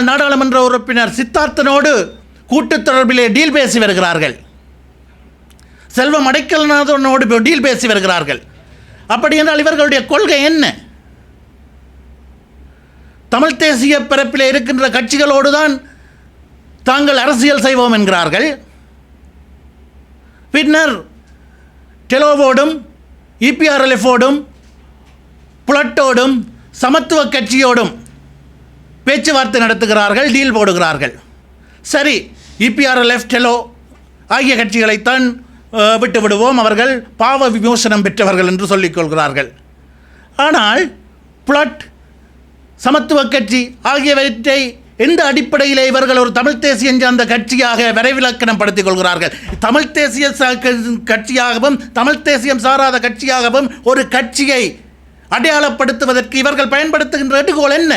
முன்னாள் நாடாளுமன்ற உறுப்பினர் சித்தார்த்தனோடு கூட்டுத் தொடர்பிலே டீல் பேசி வருகிறார்கள். செல்வம் அடைக்கலநாதனோடு டீல் பேசி வருகிறார்கள். அப்படி என்றால் இவர்களுடைய கொள்கை என்ன? தமிழ் தேசிய பரப்பிலே இருக்கின்ற கட்சிகளோடு தான் தாங்கள் அரசியல் செய்வோம் என்கிறார்கள். பின்னர் டெலோவோடும் இபிஆர்எல்எஃபோடும் புலட்டோடும் சமத்துவ கட்சியோடும் பேச்சுவார்த்தை நடத்துகிறார்கள், டீல் போடுகிறார்கள். சரி, இபிஆர்எல்எஃப் டெலோ ஆகிய கட்சிகளைத்தான் விட்டு விடுவோம், அவர்கள் பாவ விமோசனம் பெற்றவர்கள் என்று சொல்லிக் கொள்கிறார்கள். ஆனால் புலட், சமத்துவ கட்சி ஆகியவற்றை எந்த அடிப்படையில் இவர்கள் ஒரு தமிழ் தேசியம் சார்ந்த கட்சியாக விரைவிலக்கணம் படுத்திக் கொள்கிறார்கள்? தமிழ் தேசிய கட்சியாகவும் தமிழ் தேசியம் சாராத கட்சியாகவும் ஒரு கட்சியை அடையாளப்படுத்துவதற்கு இவர்கள் பயன்படுத்துகின்ற எடுகோள் என்ன?